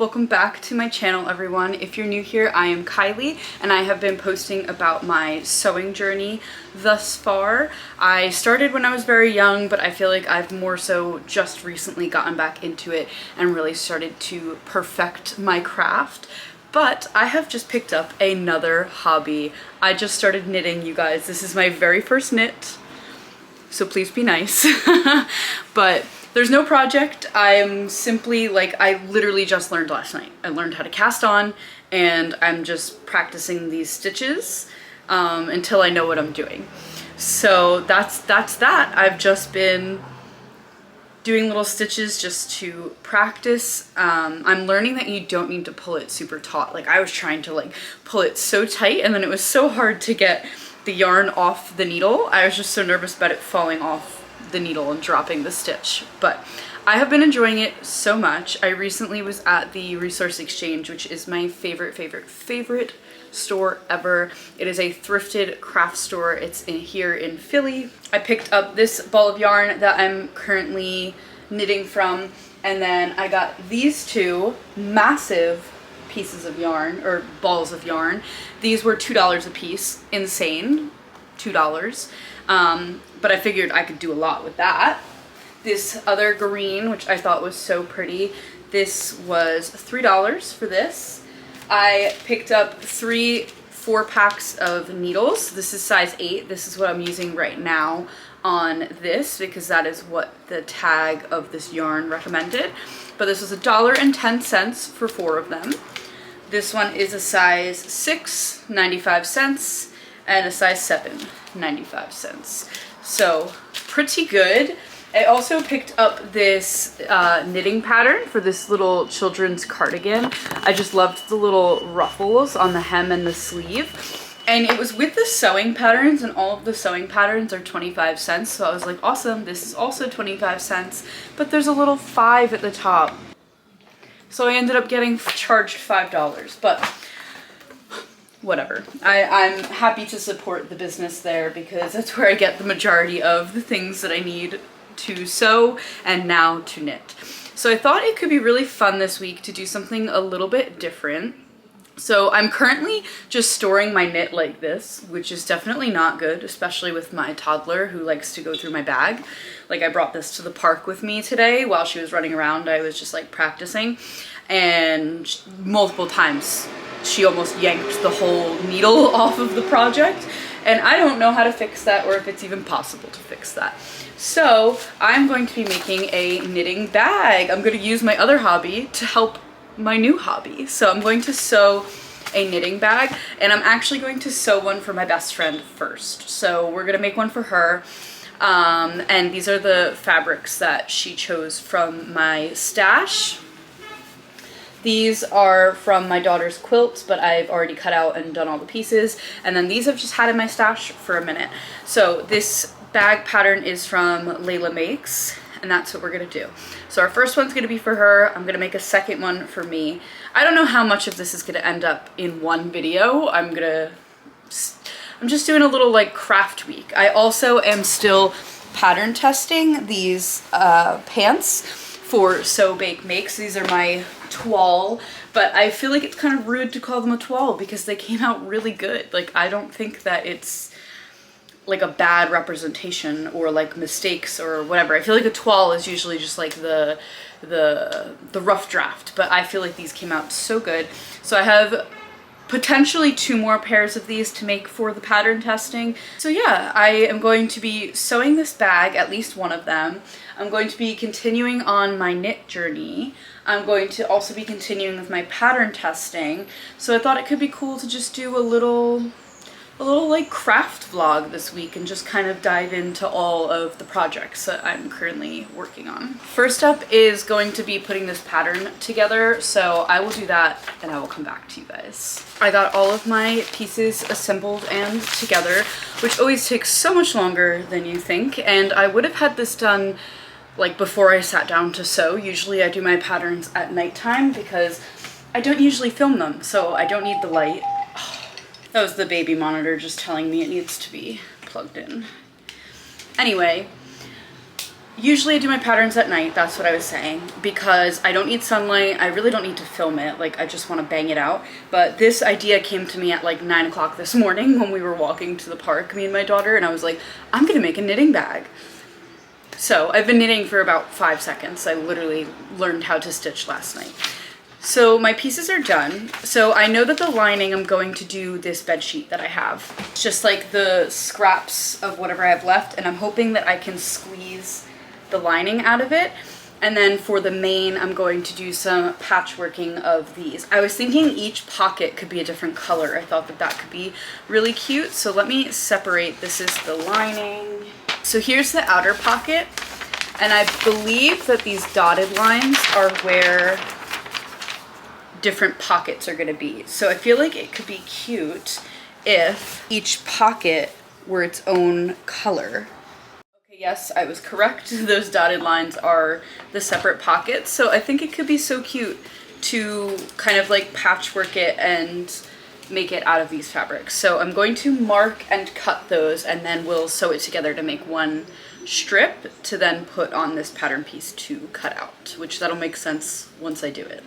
Welcome back to my channel, everyone. If you're new here, I am Kylie and I have been posting about my sewing journey thus far. I started when I was very young, but I feel like I've more so just recently gotten back into it and really started to perfect my craft. But I have just picked up another hobby. I just started knitting, you guys. This is my very first knit, so please be nice. But there's no project. I'm simply I literally just learned last night. I learned how to cast on and I'm just practicing these stitches until I know what I'm doing. So that's that. I've just been doing little stitches just to practice. I'm learning that you don't need to pull it super taut. Like I was trying to pull it so tight and then it was so hard to get the yarn off the needle. I was just so nervous about it falling off the needle and dropping the stitch, but I have been enjoying it so much. I recently was at the Resource Exchange, which is my favorite store ever. It is a thrifted craft store. It's here in Philly. I picked up this ball of yarn that I'm currently knitting from, and then I got these two massive pieces of yarn, or balls of yarn. These were $2 a piece. Insane. $2. But I figured I could do a lot with that. This other green, which I thought was so pretty, this was $3 for this. I picked up 4 packs of needles. This is size 8. This is what I'm using right now on this because that is what the tag of this yarn recommended. But this was $1.10 for 4 of them. This one is a size 6, 95 cents, and a size 7, 95 cents. So pretty good. I also picked up this knitting pattern for this little children's cardigan. I just loved the little ruffles on the hem and the sleeve. And it was with the sewing patterns, and all of the sewing patterns are 25 cents. So I was like, awesome, this is also 25 cents, but there's a little 5 at the top. So I ended up getting charged $5, but whatever. I'm happy to support the business there because that's where I get the majority of the things that I need to sew and now to knit. So I thought it could be really fun this week to do something a little bit different. So I'm currently just storing my knit like this, which is definitely not good, especially with my toddler who likes to go through my bag. Like I brought this to the park with me today while she was running around. I was just practicing, and multiple times she almost yanked the whole needle off of the project, and I don't know how to fix that or if it's even possible to fix that. So I'm going to be making a knitting bag. I'm going to use my other hobby to help my new hobby. So I'm going to sew a knitting bag, and I'm actually going to sew one for my best friend first. So we're going to make one for her. And these are the fabrics that she chose from my stash. These are from my daughter's quilt, but I've already cut out and done all the pieces. And then these I've just had in my stash for a minute. So this bag pattern is from Leilamakes, and that's what we're gonna do. So our first one's gonna be for her. I'm gonna make a second one for me. I don't know how much of this is gonna end up in one video. I'm just doing a little craft week. I also am still pattern testing these pants for Sew Bake Makes. These are my toile, but I feel like it's kind of rude to call them a toile because they came out really good. I don't think that it's a bad representation or mistakes or whatever. I feel like a toile is usually just the rough draft, but I feel like these came out so good. So I have potentially 2 more pairs of these to make for the pattern testing. So yeah, I am going to be sewing this bag, at least one of them. I'm going to be continuing on my knit journey. I'm going to also be continuing with my pattern testing. So I thought it could be cool to just do a little craft vlog this week and just kind of dive into all of the projects that I'm currently working on. First up is going to be putting this pattern together, so I will do that and I will come back to you guys. I got all of my pieces assembled and together, which always takes so much longer than you think, and I would have had this done before I sat down to sew. Usually I do my patterns at nighttime because I don't usually film them, so I don't need the light. That was the baby monitor just telling me it needs to be plugged in. Anyway, Usually I do my patterns at night, that's what I was saying, because I don't need sunlight, I really don't need to film it, like I just want to bang it out. But this idea came to me at like 9 o'clock this morning when we were walking to the park, me and my daughter, and I was like, I'm gonna make a knitting bag. So I've been knitting for about 5 seconds. I literally learned how to stitch last night. So my pieces are done. So I know that the lining, I'm going to do this bed sheet that I have. It's just like the scraps of whatever I have left, and I'm hoping that I can squeeze the lining out of it. And then for the main, I'm going to do some patchworking of these. I was thinking each pocket could be a different color. I thought that that could be really cute. So let me separate. This is the lining. So here's the outer pocket. And I believe that these dotted lines are where different pockets are gonna be. So I feel like it could be cute if each pocket were its own color. Okay, yes, I was correct. Those dotted lines are the separate pockets. So I think it could be so cute to kind of like patchwork it and make it out of these fabrics. So I'm going to mark and cut those, and then we'll sew it together to make one strip to then put on this pattern piece to cut out, which that'll make sense once I do it.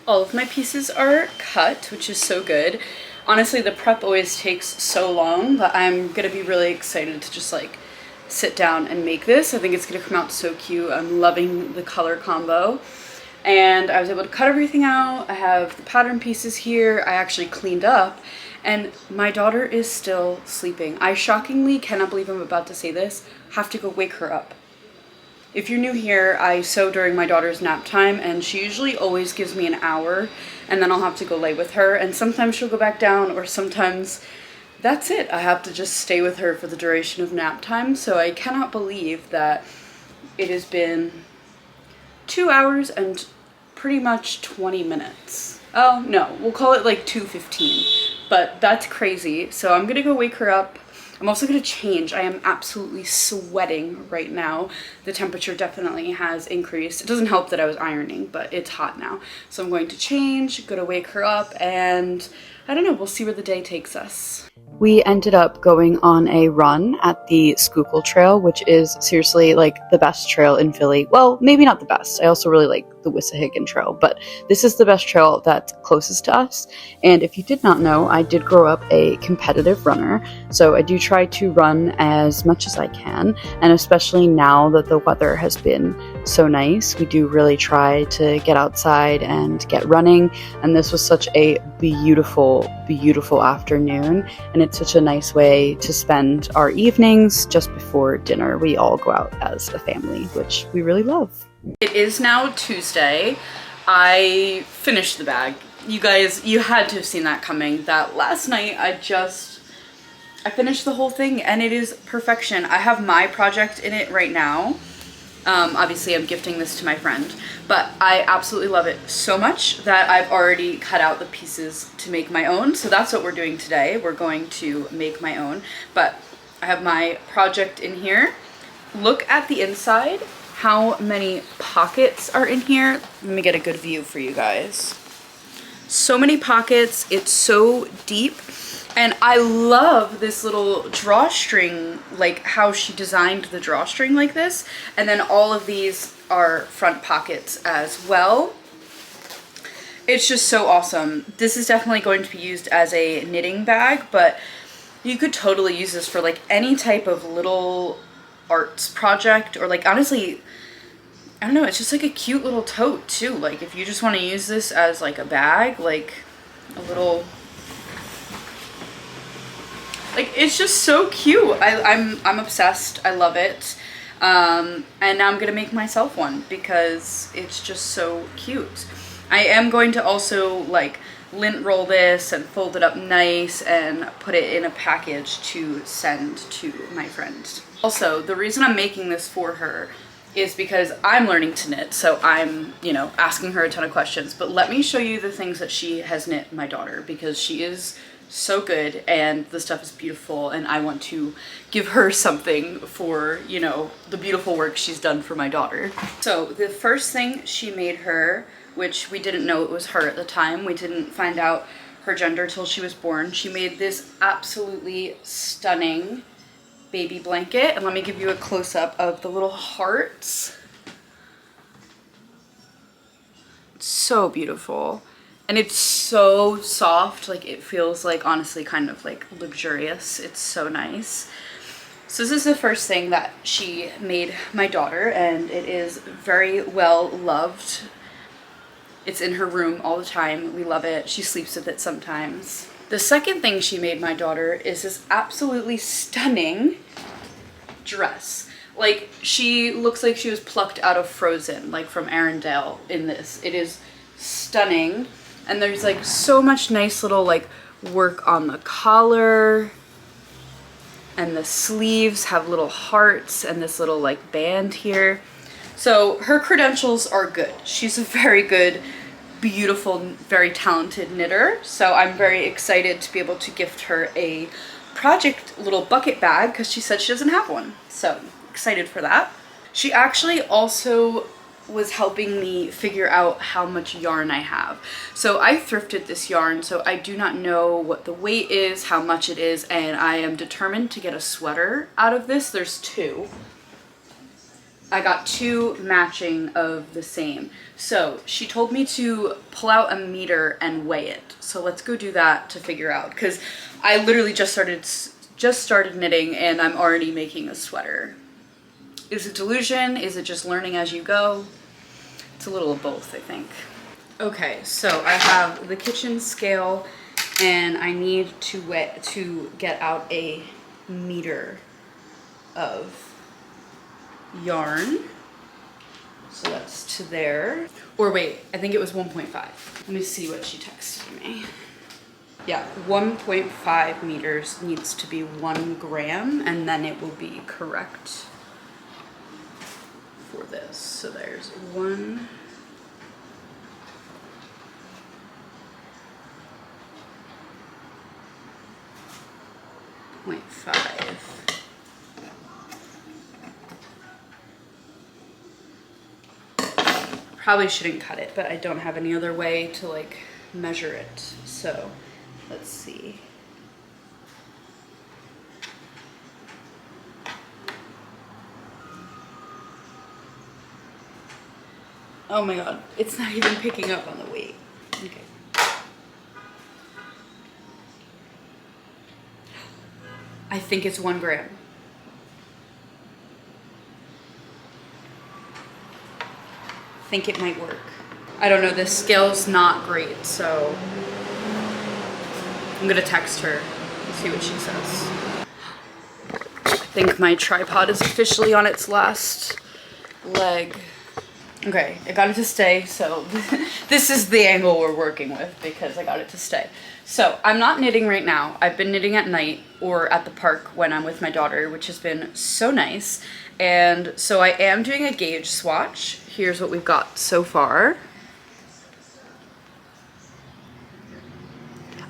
All of my pieces are cut, which is so good. Honestly, the prep always takes so long, but I'm gonna be really excited to just like sit down and make this. I think it's gonna come out so cute. I'm loving the color combo. And I was able to cut everything out. I have the pattern pieces here. I actually cleaned up, and my daughter is still sleeping. I shockingly cannot believe I'm about to say this, have to go wake her up. If you're new here, I sew during my daughter's nap time, and she usually always gives me an hour, and then I'll have to go lay with her, and sometimes she'll go back down, or sometimes that's it. I have to just stay with her for the duration of nap time. So I cannot believe that it has been 2 hours and pretty much 20 minutes. Oh no, we'll call it like 2:15, but that's crazy. So I'm gonna go wake her up. I'm also gonna change. I am absolutely sweating right now. The temperature definitely has increased. It doesn't help that I was ironing, but it's hot now. So I'm going to change, gonna wake her up, and I don't know, we'll see where the day takes us. We ended up going on a run at the Schuylkill Trail, which is seriously like the best trail in Philly. Well, maybe not the best. I also really like the Wissahickon Trail, but this is the best trail that's closest to us. And if you did not know, I did grow up a competitive runner, so I do try to run as much as I can, and especially now that the weather has been so nice, we do really try to get outside and get running. And this was such a beautiful, beautiful afternoon, and it's such a nice way to spend our evenings just before dinner. We all go out as a family, which we really love. It is now Tuesday. I finished the bag. You guys, you had to have seen that coming. That last night I finished the whole thing, and it is perfection. I have my project in it right now. Obviously I'm gifting this to my friend, but I absolutely love it so much that I've already cut out the pieces to make my own. So that's what we're doing today. We're going to make my own, but I have my project in here. Look at the inside, how many pockets are in here. Let me get a good view for you guys. So many pockets, it's so deep. And I love this little drawstring, like how she designed the drawstring like this. And then all of these are front pockets as well. It's just so awesome. This is definitely going to be used as a knitting bag, but you could totally use this for like any type of little arts project, or like honestly, I don't know, it's just like a cute little tote too. Like if you just want to use this as like a bag, like a little, like it's just so cute. I'm obsessed. I love it. And now I'm gonna make myself one because it's just so cute. I am going to also like lint roll this and fold it up nice and put it in a package to send to my friends. Also, the reason I'm making this for her is because I'm learning to knit, so I'm, you know, asking her a ton of questions. But let me show you the things that she has knit my daughter, because she is so good and the stuff is beautiful, and I want to give her something for, you know, the beautiful work she's done for my daughter. So the first thing she made her, which we didn't know it was her at the time, we didn't find out her gender till she was born, she made this absolutely stunning baby blanket. And let me give you a close-up of the little hearts. It's so beautiful. And it's so soft, like it feels like, honestly, kind of like luxurious. It's so nice. So this is the first thing that she made my daughter, and it is very well loved. It's in her room all the time. We love it. She sleeps with it sometimes. The second thing she made my daughter is this absolutely stunning dress. Like, she looks like she was plucked out of Frozen, like from Arendelle in this. It is stunning. And there's like so much nice little like work on the collar. And the sleeves have little hearts and this little like band here. So her credentials are good. She's a very good, beautiful, very talented knitter. So I'm very excited to be able to gift her a project little bucket bag, because she said she doesn't have one. So excited for that. She actually also was helping me figure out how much yarn I have. So I thrifted this yarn, so I do not know what the weight is, how much it is, and I am determined to get a sweater out of this. There's two. I got two matching of the same. So she told me to pull out a meter and weigh it. So let's go do that to figure out, because I literally just started knitting and I'm already making a sweater. Is it delusion? Is it just learning as you go? It's a little of both, I think. Okay, so I have the kitchen scale and I need to get out a meter of yarn. So that's to there. Or wait, I think it was 1.5. Let me see what she texted me. Yeah, 1.5 meters needs to be 1 gram, and then it will be correct for this. So there's 1.5. Probably shouldn't cut it, but I don't have any other way to like measure it. So let's see. Oh my god, it's not even picking up on the weight. Okay. I think it's 1 gram. I think it might work. I don't know, this scale's not great, so I'm gonna text her and see what she says. I think my tripod is officially on its last leg. Okay, I got it to stay, so this is the angle we're working with because I got it to stay. So I'm not knitting right now. I've been knitting at night or at the park when I'm with my daughter, which has been so nice. And so I am doing a gauge swatch. Here's what we've got so far.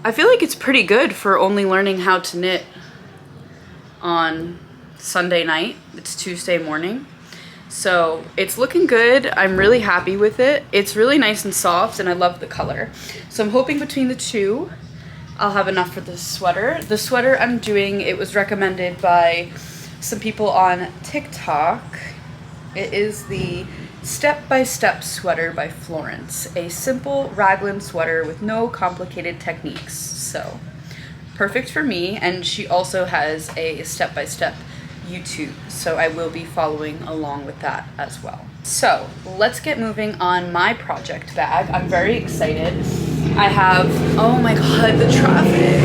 I feel like it's pretty good for only learning how to knit on Sunday night. It's Tuesday morning. So it's looking good. I'm really happy with it. It's really nice and soft and I love the color. So I'm hoping between the two, I'll have enough for this sweater. The sweater I'm doing, it was recommended by some people on TikTok. It is the Step-by-Step Sweater by Florence. A simple raglan sweater with no complicated techniques. So perfect for me. And she also has a step-by-step YouTube, so I will be following along with that as well. So let's get moving on my project bag. I'm very excited. I have, oh my god, the traffic.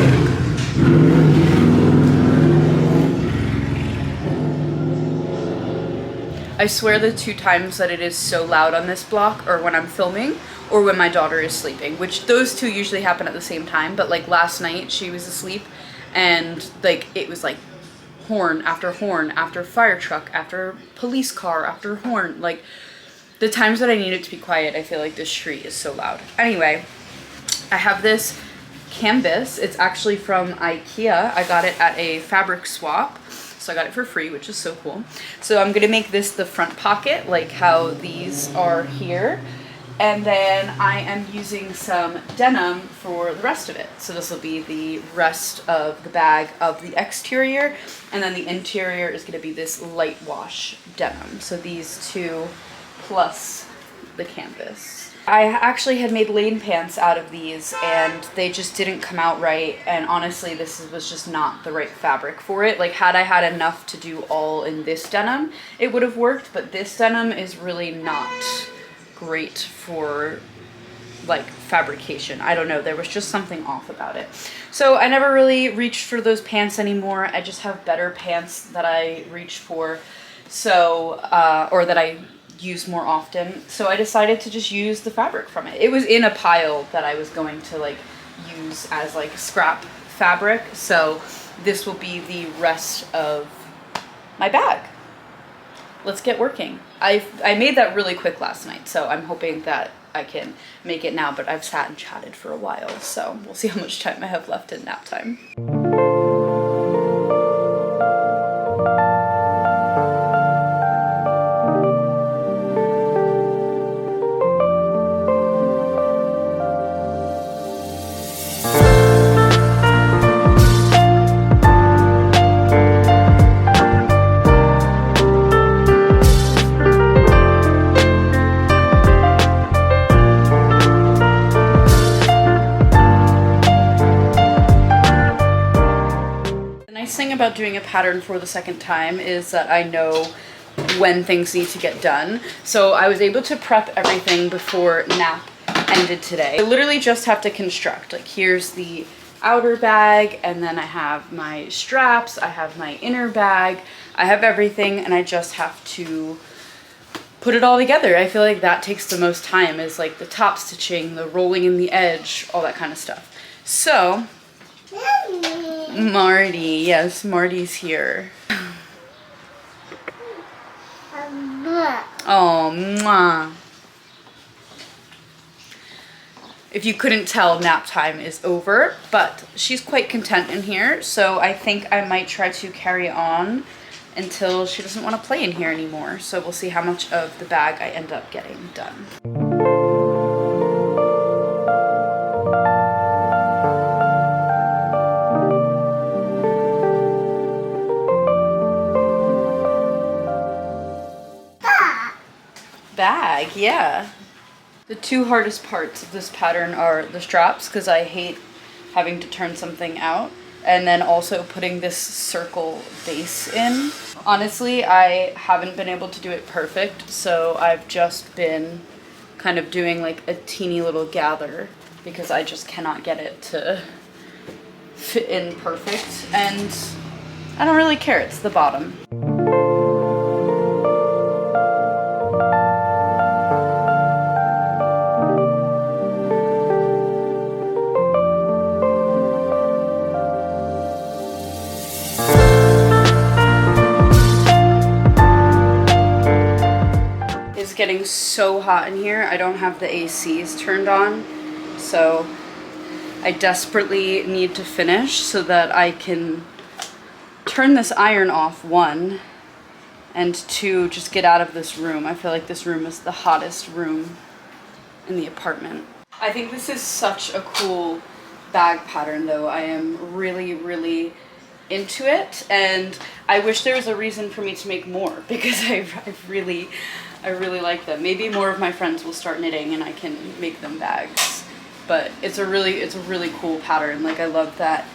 I swear the 2 times that it is so loud on this block are when I'm filming or when my daughter is sleeping, which those 2 usually happen at the same time, but like last night she was asleep and like it was like horn after fire truck, after police car, after horn. Like, the times that I need it to be quiet, I feel like this tree is so loud. Anyway, I have this canvas. It's actually from IKEA. I got it at a fabric swap. So I got it for free, which is so cool. So I'm gonna make this the front pocket, like how these are here. And then I am using some denim for the rest of it. So this will be the rest of the bag of the exterior. And then the interior is gonna be this light wash denim. So these two plus the canvas. I actually had made lane pants out of these and they just didn't come out right, and honestly this was just not the right fabric for it. Like, had I had enough to do all in this denim, it would have worked, but this denim is really not great for like fabrication. I don't know, there was just something off about it. So I never really reached for those pants anymore. I just have better pants that I reach for, so or that I use more often. So I decided to just use the fabric from it. It was in a pile that I was going to like use as like scrap fabric. So this will be the rest of my bag. Let's get working. I made that really quick last night, so I'm hoping that I can make it now, but I've sat and chatted for a while, so we'll see how much time I have left in nap time. About doing a pattern for the second time is that I know when things need to get done. So I was able to prep everything before nap ended today. I literally just have to construct. Like, here's the outer bag, and then I have my straps, I have my inner bag, I have everything, and I just have to put it all together. I feel like that takes the most time, is like the top stitching, the rolling in the edge, all that kind of stuff. So Marty, yes, Marty's here. Oh, mwah. If you couldn't tell, nap time is over, but she's quite content in here, so I think I might try to carry on until she doesn't want to play in here anymore. So we'll see how much of the bag I end up getting done. Bag, yeah. The two hardest parts of this pattern are the straps, because I hate having to turn something out, and then also putting this circle base in. Honestly, I haven't been able to do it perfect, so I've just been kind of doing like a teeny little gather because I just cannot get it to fit in perfect, and I don't really care, it's the bottom. It's getting so hot in here. I don't have the ACs turned on, so I desperately need to finish so that I can turn this iron off, one, and two, just get out of this room. I feel like this room is the hottest room in the apartment. I think this is such a cool bag pattern though. I am really, really into it, and I wish there was a reason for me to make more, because I really like them. Maybe more of my friends will start knitting and I can make them bags. But it's a really cool pattern. Like, I love that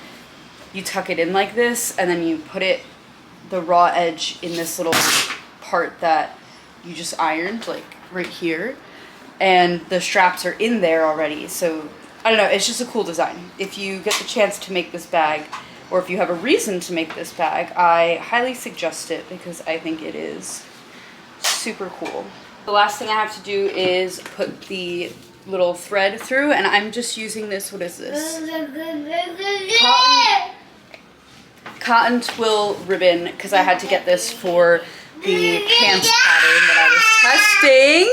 you tuck it in like this, and then you put it, the raw edge, in this little part that you just ironed, like right here, and the straps are in there already. So I don't know, it's just a cool design. If you get the chance to make this bag, or if you have a reason to make this bag, I highly suggest it because I think it is super cool. The last thing I have to do is put the little thread through, and I'm just using this, what is this? cotton twill ribbon because I had to get this for the pants pattern that I was testing.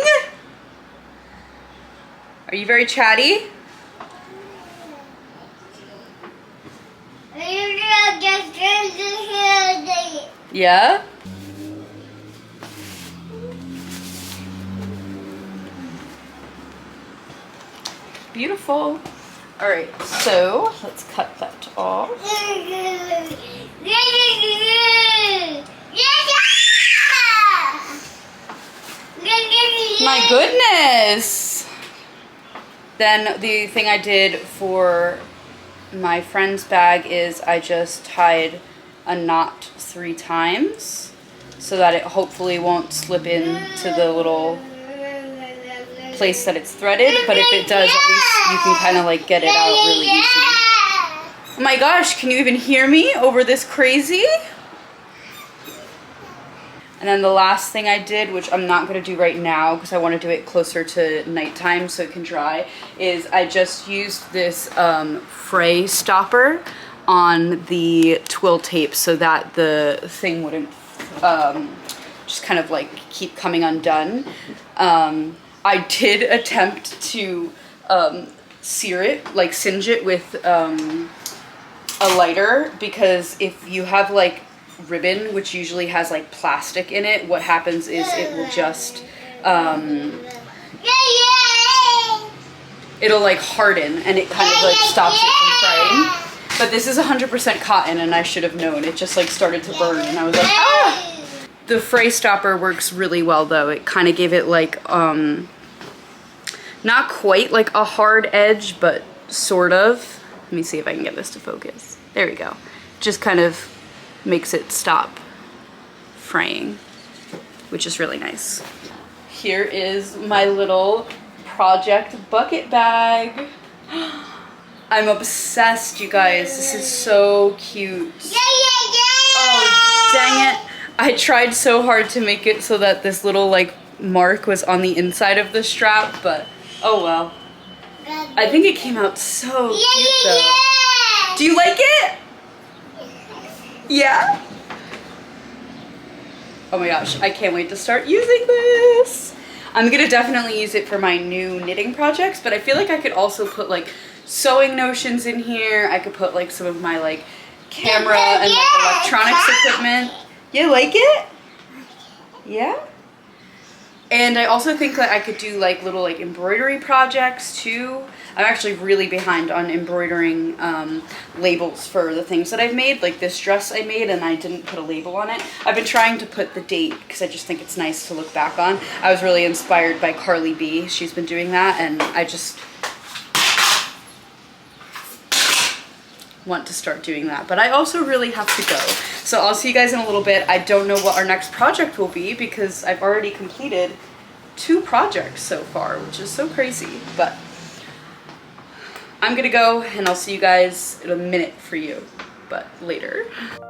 Are you very chatty? Yeah? Beautiful. All right, so let's cut that off. My goodness. Then the thing I did for my friend's bag is I just tied a knot 3 times so that it hopefully won't slip into the little place that it's threaded, but if it does, at least you can kind of like get it out really easy. Oh my gosh, can you even hear me over this crazy? And then the last thing I did, which I'm not going to do right now because I want to do it closer to nighttime so it can dry, is I just used this fray stopper on the twill tape so that the thing wouldn't just kind of like keep coming undone. I did attempt to sear it, like singe it with a lighter, because if you have like ribbon, which usually has like plastic in it, what happens is it will just it'll like harden and it kind of like stops it from frying. But this is 100% cotton and I should have known. It just like started to burn and I was like, ah! The fray stopper works really well though. It kind of gave it like not quite like a hard edge, but sort of. Let me see if I can get this to focus. There we go. Just kind of makes it stop fraying, which is really nice. Here is my little project bucket bag. I'm obsessed, you guys. This is so cute. Oh, dang it. I tried so hard to make it so that this little like mark was on the inside of the strap, but oh well. I think it came out so cute though. Do you like it? Yeah? Oh my gosh, I can't wait to start using this. I'm gonna definitely use it for my new knitting projects, but I feel like I could also put like sewing notions in here. I could put like some of my like camera and like electronics equipment. You like it? Yeah? And I also think that I could do like little like embroidery projects too. I'm actually really behind on embroidering labels for the things that I've made. Like this dress I made and I didn't put a label on it. I've been trying to put the date because I just think it's nice to look back on. I was really inspired by Carly B. She's been doing that and I just want to start doing that. But I also really have to go. So I'll see you guys in a little bit. I don't know what our next project will be because I've already completed 2 projects so far, which is so crazy. But I'm gonna go and I'll see you guys in a minute for you, but later.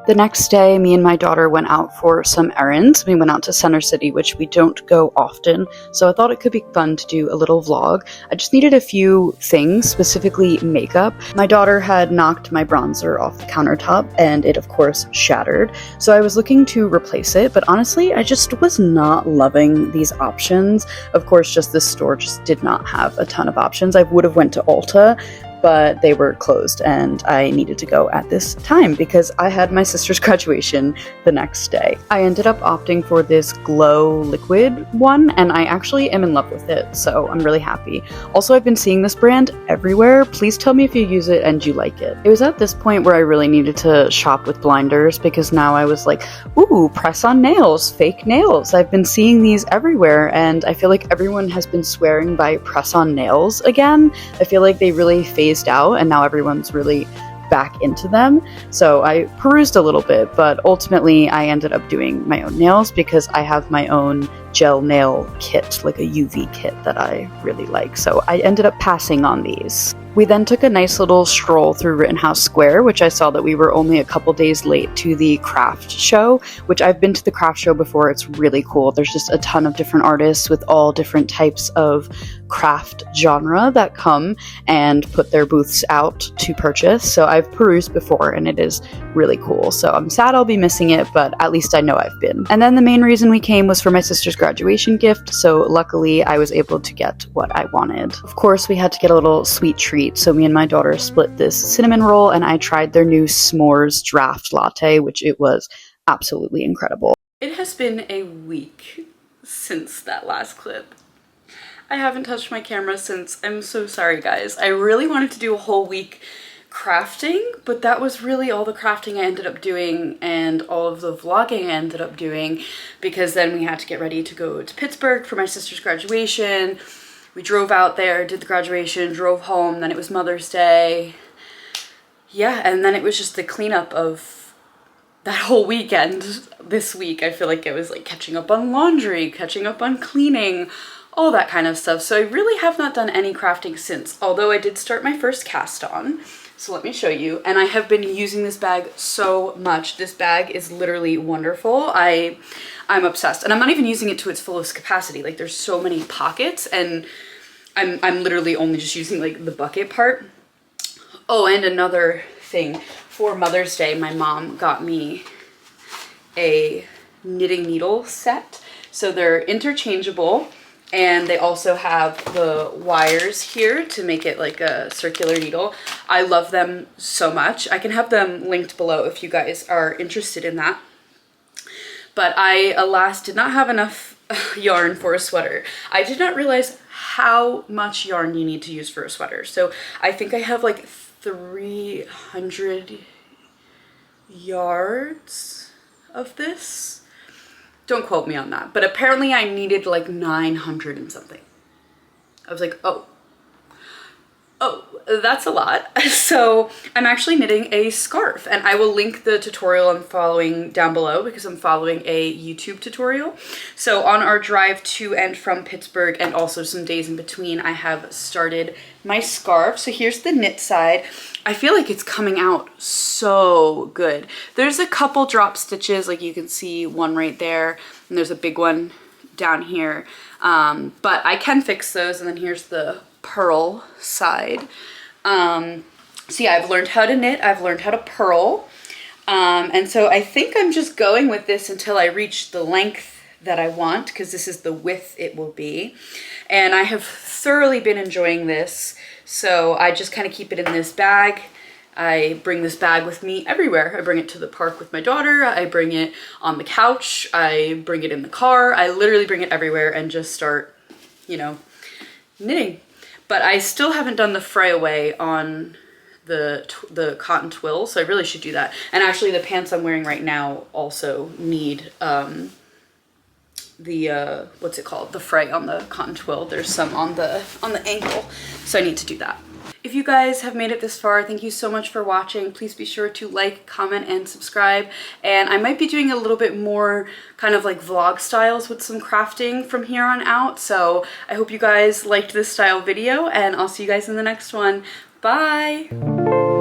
The next day, me and my daughter went out for some errands. We went out to Center City, which we don't go often, so I thought it could be fun to do a little vlog. I just needed a few things, specifically makeup. My daughter had knocked my bronzer off the countertop, and it of course shattered, so I was looking to replace it, but honestly, I just was not loving these options. Of course, just this store just did not have a ton of options. I would have went to Ulta, but they were closed and I needed to go at this time because I had my sister's graduation the next day. I ended up opting for this glow liquid one and I actually am in love with it, so I'm really happy. Also, I've been seeing this brand everywhere. Please tell me if you use it and you like it. It was at this point where I really needed to shop with blinders because now I was like, ooh, press-on nails, fake nails. I've been seeing these everywhere and I feel like everyone has been swearing by press-on nails again. I feel like they really phased out and now everyone's really back into them. So I perused a little bit, but ultimately I ended up doing my own nails because I have my own gel nail kit, like a UV kit that I really like. So I ended up passing on these. We then took a nice little stroll through Rittenhouse Square, which I saw that we were only a couple days late to the craft show, which I've been to the craft show before. It's really cool. There's just a ton of different artists with all different types of craft genre that come and put their booths out to purchase. So I've perused before and it is really cool. So I'm sad I'll be missing it, but at least I know I've been. And then the main reason we came was for my sister's graduation gift. So luckily I was able to get what I wanted. Of course, we had to get a little sweet treat. So me and my daughter split this cinnamon roll and I tried their new s'mores draft latte, which it was absolutely incredible. It has been a week since that last clip. I haven't touched my camera since. I'm so sorry, guys. I really wanted to do a whole week crafting, but that was really all the crafting I ended up doing and all of the vlogging I ended up doing, because then we had to get ready to go to Pittsburgh for my sister's graduation. We drove out there, did the graduation, drove home, then it was Mother's Day. Yeah, and then it was just the cleanup of that whole weekend. This week, I feel like it was like catching up on laundry, catching up on cleaning, all that kind of stuff. So I really have not done any crafting since, although I did start my first cast on. So let me show you. And I have been using this bag so much. This bag is literally wonderful. I'm obsessed. And I'm not even using it to its fullest capacity. Like there's so many pockets and I'm literally only just using like the bucket part. Oh, and another thing. For Mother's Day, my mom got me a knitting needle set. So they're interchangeable. And they also have the wires here to make it like a circular needle. I love them so much. I can have them linked below if you guys are interested in that. But I, alas, did not have enough yarn for a sweater. I did not realize how much yarn you need to use for a sweater. So I think I have like 300 yards of this. Don't quote me on that, but apparently I needed like 900 and something. I was like, oh, that's a lot. So I'm actually knitting a scarf, and I will link the tutorial I'm following down below because I'm following a YouTube tutorial. So on our drive to and from Pittsburgh and also some days in between, I have started my scarf. So here's the knit side. I feel like it's coming out so good. There's a couple drop stitches, like you can see one right there, and there's a big one down here. But I can fix those, and then here's the purl side. So yeah, I've learned how to knit, I've learned how to purl. And so I think I'm just going with this until I reach the length that I want, because this is the width it will be. And I have thoroughly been enjoying this. So I just kind of keep it in this bag. I bring this bag with me everywhere. I bring it to the park with my daughter. I bring it on the couch. I bring it in the car. I literally bring it everywhere and just start, you know, knitting. But I still haven't done the fray away on the cotton twill, so I really should do that. And actually the pants I'm wearing right now also need the what's it called, the fray on the cotton twill. There's some on the ankle, so I need to do that. If you guys have made it this far, thank you so much for watching. Please be sure to like, comment, and subscribe. And I might be doing a little bit more kind of like vlog styles with some crafting from here on out. So I hope you guys liked this style video, and I'll see you guys in the next one. Bye!